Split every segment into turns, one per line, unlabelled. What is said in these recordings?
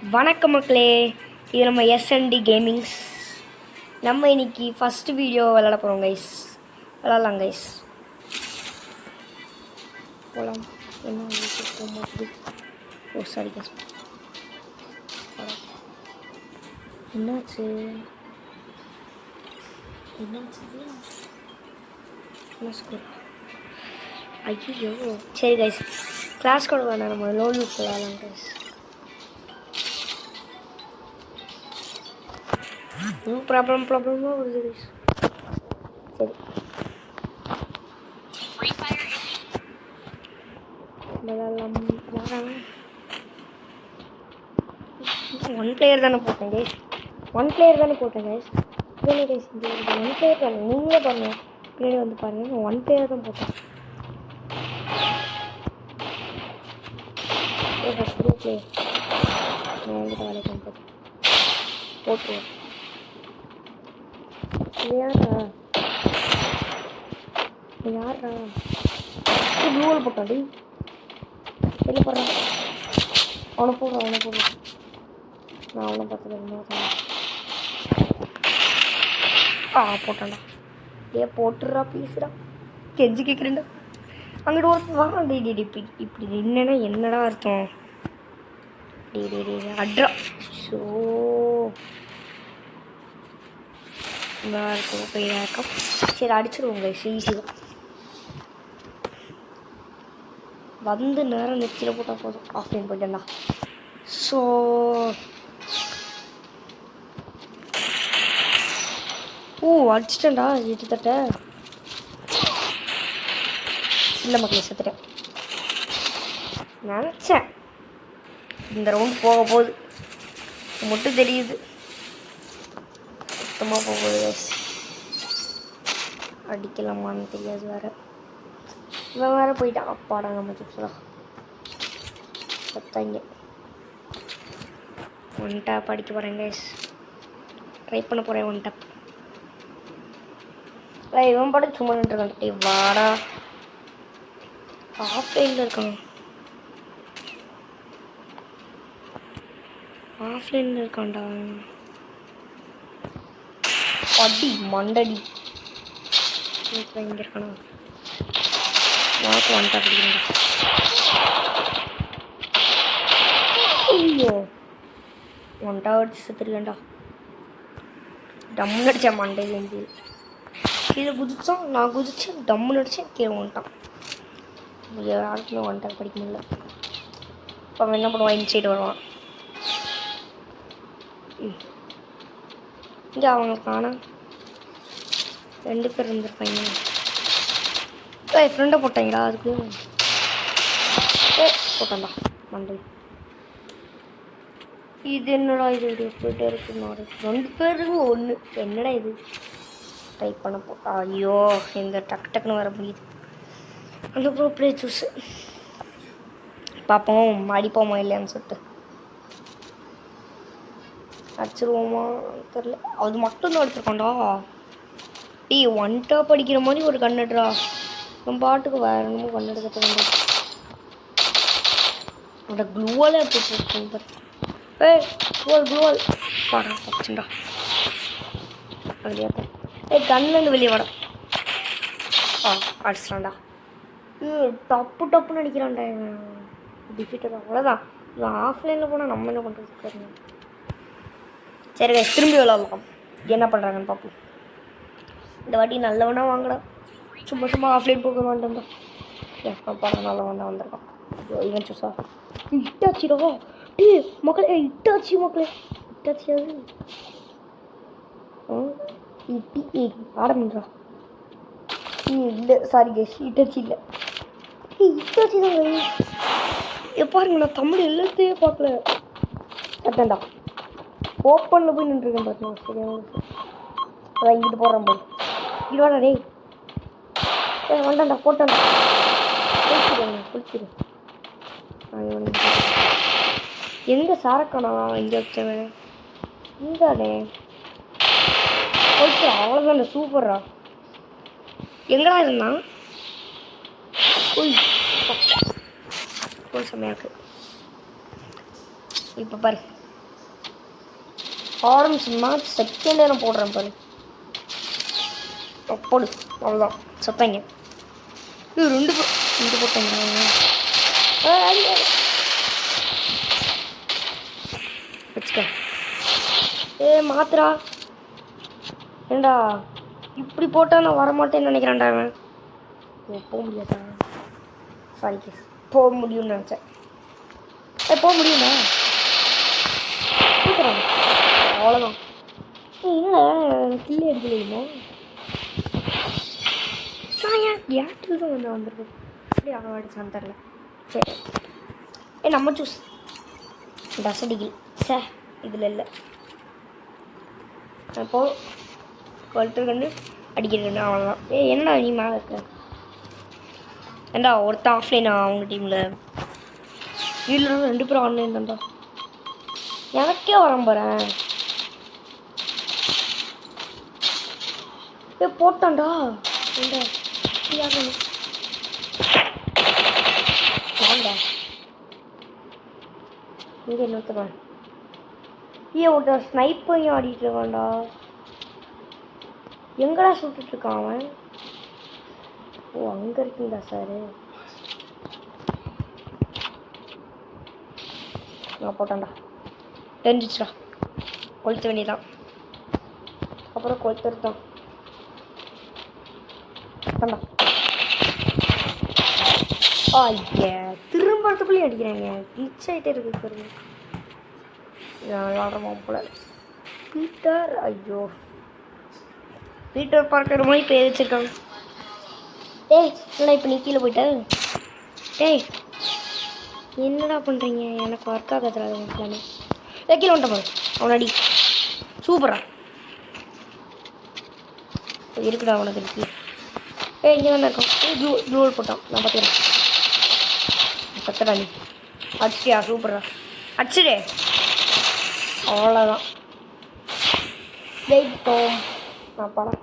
வணக்கம் மக்களே, இது நம்ம எஸ்என்டி கேமிங்ஸ். நம்ம இன்னைக்கு ஃபஸ்ட்டு வீடியோ விளாட போகிறோம் கைஸ். விளாட்லாம் கைஸ், போகலாம். என்ன போக மாட்டேது? ஓ சாரி கைஸ், என்னாச்சு? என்ன ஸ்கூல்? ஐயோ சரி கைஸ், கிளாஸ் கூட வேணாம், நம்ம லோன் விளாடலாம் கைஸ். ப்ராப்ளமாக வருது கைஸ். சரி விளாடலாம். ஒன் பிளேயர் தானே போட்டேன் கைஸ். ஒன் பிளேயர் தானே கைஸ். ஒன் பிளேயர் தானே, நீங்களே பாருங்கள், பின்னாடி வந்து பாருங்கள். நான் ஒன் பிளேயர் தான் போட்டேன். த்ரூ பிளேயர் நான் எங்கிட்ட வேலைக்கு வந்து போட்டுருவேன். யாரா ப்ளூவில் போட்டாடி வெளில போடுறான். அவனை போடுறான். நான் அவனை பார்த்துக்கிறேன். போட்டான்டா. போட்டுடுறா ப்ளீஸ்டா, கெஞ்சி கேட்குறேன்டா. அங்கிட்ட ஒரு வரான். இப்படி என்னன்னா என்னடா அர்த்தம்? அட்ரா ஸோ இருக்கும். சரி அடிச்சிடுவோங்க, ஈஸியாக வந்து நேரம் நெச்சில் போட்டால் போதும். ஆஃப்லைன் போயிட்டேன்டா. ஸோ அடிச்சிட்டேன்டா கிட்டத்தட்ட. இல்லை மக்களே, செத்துட்டேன். நினச்சேன் இந்த ரவுண்ட் போக போகுது மட்டும் தெரியுது. சுத்தமாக போக போகுது. அடிக்கலாமான்னு தெரியாது வேறு. இவன் வேறு போயிட்டான். அப்பாடா நம்ம சிப்ஸ்டா சத்தாங்க. ஒன் டேப் அடிக்க போகிறேன் கைஸ். ட்ரை பண்ண போகிறேன் ஒன் டேப். இவன் பாட்டு சும்மா நின்றுருக்கான். வாடா, ஆஃப்லைனில் இருக்கான். ஆஃப்லைனில் இருக்கான்டா. அடி மண்டடி. இங்கே இருக்கானா? நான் ஒன் டேப் அடிக்கிறேன்டா. ஐயோ ஒன் டேப் அடிச்சு செத்துருக்கேன்டா. டம்முன்னு அடித்தேன் மண்டையிலேருந்து. கீழே குதிச்சான், நான் குதிச்சேன், டம்முன்னு அடித்தேன், கீழே வந்துட்டான். யாருக்குமே ஒன் டேப் படிக்க முடியல. இப்போ அவன் என்ன பண்ணுவான்? இன்சைடு வருவான். இங்கே அவங்க காணா, 2 பேர் இருந்திருப்பாங்க. என் ஃப்ரெண்டை போட்டாங்கடா. அதுக்கு போட்டான்டா மண்டை. இது என்னடா இது போயிட்டே இருக்கு. 2 பேருக்கு 1. என்னடா இது? டைப் பண்ண போட்டா. ஐயோ இந்த டக்குன்னு வர முடியுது. அந்த ப்ரோ ப்ளே சூஸ் பார்ப்போம், அடிப்போமா இல்லையான்னு சொல்லிட்டு. அடிச்சிருவோமா தெரில. அது மட்டும்தான் எடுத்துருக்கோண்டா. ஒன் டாப் அடிக்கிற மாதிரி ஒரு கண்ணடுறா. நம்ம பாட்டுக்கு வேற என்னமோ கண்ணெடுக்க வேண்டும். அந்த க்ளூவால் எப்படி க்ளூவால் பாடா பச்சுண்டா. அதுலையா கண்ணிலேருந்து வெளியே வாடா. அடிச்சிடான்டா. டப்புன்னு அடிக்கிறான்டா. டிஃபிட்டட். அவ்வளோதான். இவன் ஆஃப்லைனில் போனால் நம்ம என்ன பண்ணுறது? சரி கைஸ், திரும்பி விளாட்லாம். என்ன பண்ணுறாங்கன்னு பார்ப்போம். இந்த வாட்டி நல்லவனா வாங்கடா. சும்மா ஆஃப்லைன் போக வேண்டாம்டா. எப்பா நல்லவனா வந்திருக்கான். இவன் சூஸா இட்டாச்சிடவா? மக்களே இட்டாச்சி அது ஆரம்பின்றா. இல்லை சாரி கைஸ், இட்டாச்சி இல்லை, இட்டாச்சி தான். பாருங்க, நான் தமிழ் எல்லாத்தையே பார்க்கல. அதான்டா ஓப்பனில் போய் நின்றுருக்கேன் பார்த்தீங்க. சரியா அதான் இங்கிட்டு போடுறேன் போய். இது வாடா டேய். வந்தாண்டா போட்டான்டா. குளிச்சிடு. எங்கே சாரக்கானா? இங்கே வச்சவன் இந்தாடே போயிட்டு. அவ்வளோதான், சூப்பரா. எங்கடா இருந்தான்? செம்மையா இருக்கு. இப்போ பாரு, ஆரம்பிச்சுமா செகண்டே நான் போடுறேன் பாரு. போடு, அவ்வளோதான் செத்தாங்க. ரெண்டு போட்டாங்க. வச்சுக்க. மாத்திரா ஏண்டா இப்படி போட்டால் நான் வரமாட்டேன்னு நினைக்கிறேன்டா. அவன் போக முடியாதா? சாரி, போக முடியும்னு நினச்சேன். போக முடியுமா? சூப்பராக அவ்வளோதான். என்னடா கிள்ளி அடிக்கலையுமா? நான் ஏட்டில் தான் வந்துருக்கேன். அப்படி அவன் அடிச்சான்னு தெரில. சரி, நம்ம ஜூஸ் டஸ் அடிக்கல் சே இதில் இல்லை. அப்போது கொளுத்து கண்டு அடிக்கிறது அவ்வளோதான். என்னடா நீ மேலே இருக்க? ஏண்டா ஒருத்தன் ஆஃப்லைனா அவங்க டீமில்? இல்லை 2 பேரும் ஆன்லைன் தான்டா. எனக்கே வரேன் போகிறேன். போட்டான்டா. ஏண்டா வாண்டா இங்கே என்னத்துவேன். ஒருத்தர் ஸ்னைப்பையும் ஆடிட்டு இருக்கான்டா. எங்கடா சுட்டுட்ருக்கான் அவன்? ஓ அங்கே இருக்கீங்களா சார்? நான் போட்டான்டா. தெரிஞ்சிச்சுடா. கொளுத்த வேண்டியதான். அப்புறம் கொளுத்துருத்தான். திரும்பறதுக்குள்ளேயும் அடிக்கிறாங்க. கிளிச் ஆகிட்டே இருக்கு பாருங்க. விளாடுறோமா போல. பீட்டர், ஐயோ பீட்டர் பார்க்குற மாதிரி பேர் வச்சிருக்காங்க. என்னடா இப்போ நீ கீழே போயிட்ட? என்னடா பண்ணுறீங்க? எனக்கு ஒர்க் ஆகாதுடா. அது கீழே வந்துட்ட பாரு. அவனடி சூப்பரா இருக்குடா. அவனுக்கு இருக்கு. இங்கே தானே இருக்கான். ப்ளூ போட்டான். நான் பார்த்துக்கிறேன். பத்தடா நீ அடிச்சியா? சூப்பரா அடிச்சிடே. அவ்வளோதான் ஜெயிட்டோம். நான் படம்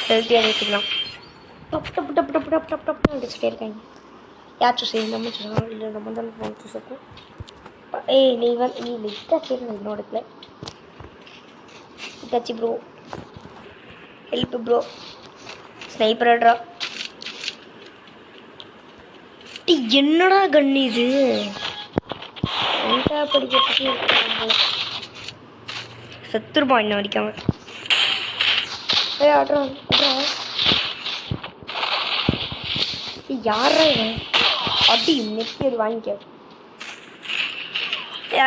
ஹெல்த்தியாக எடுத்துக்கலாம். டப் டப் டப் டப் டப் டப் டப்னு அடிச்சுட்டே இருக்காங்க. யாச்சும் சரி நம்ம சொல்லலாம். இல்லை நம்ம தான் ஃபோன் இருக்கோம். நீ லைட்டாக சரி என்னோட இடத்துல இட்டாச்சி ப்ரோ. Help bro. ஸ்னைப்பர்டா. என்னடா கண்ணு இது? படிக்கிறதுக்கு செத்துருப்பான் இன்னும் அடிக்காம. யாரா இவன்? அடி நெத்தி அது வாங்கிக்க.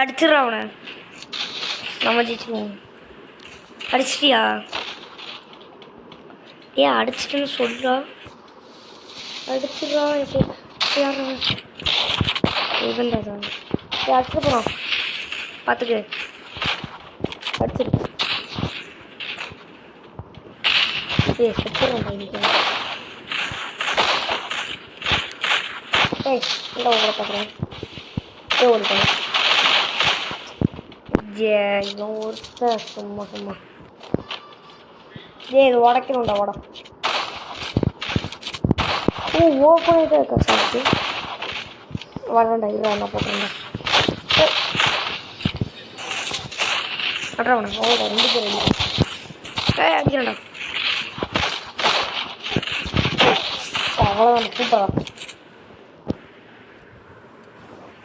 அடிச்சிடுறா அவனை. நம்ம ஜெயிச்சிருவோம். அடிச்சிட்டியா? அடிச்சிட்டுன்னு சொல்றா. அடிச்சிடுறா. இவன்டா அடிச்சுட்டு போகிறான். பார்த்துக்கு அடிச்சிரு. செத்துறான்டா இன்னைக்கு. இல்லை உங்களை பார்க்குறேன். ஓடிப்பாங்க. இவன் ஒருத்தர் சும்மா சும்மா. இது உடைக்கணும்டா. ஓப்பனாக தான் இருக்கா சாப்பிட்டு வரவேண்டா. இல்லை நான் போட்டேன்டா. அட்ரா வேணா. ஓடா 2 பேர் அடிக்கிறேன்டா. அவ்வளோதான். சூப்பரா.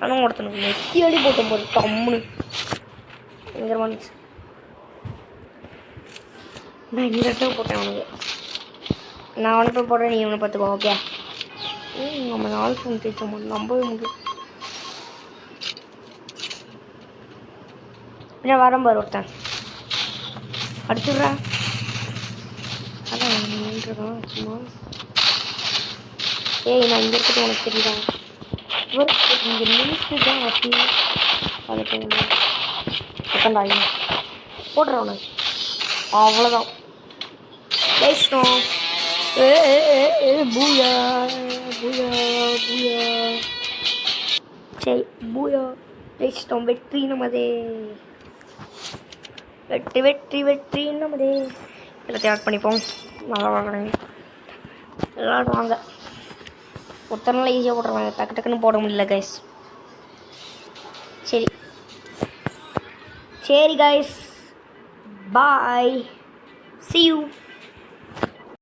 ஆனால் ஒருத்தனுக்கு நெத்தி அடி போட்டோம் போது கம்முன்னு பயங்கரமாக இருந்துச்சு. நான் இந்த இடத்துல போட்டேன் அவனுக்கு. நான் அவனுக்கு போடுறேன், நீ அவனை பார்த்துக்கோ. ஓகே. நம்ம 4 ஃபோன் தேய்ச்சோம். நம்பவே முடியும். பின்ன வரம்பார் ஒருத்தன் அடிச்சுடுறா. அதான் நின்றுறான் சும்மா. நான் இங்கே இருக்கிறது உனக்கு தெரியுதா? இங்கே நிமிஷத்து தான் வசதி. அதை செகண்ட் போடுறேன் உனக்கு. அவ்வளோதான் ஜெயிச்சிட்டோம். பூயா பூயா பூயா. சரி பூயா ஜெயிச்சிட்டோம். வெற்றி நமதே. வெற்றி வெற்றி வெற்றி நமதே. எல்லாத்தையும் ஆட் பண்ணிப்போம். நல்லா விளாடுறாங்க. விளாடுவாங்க. ஒருத்தர் நாள் ஈஸியாக போடுறாங்க. டக்கு டக்குன்னு போட முடியல கைஸ். சரி கைஸ், பாய், see you.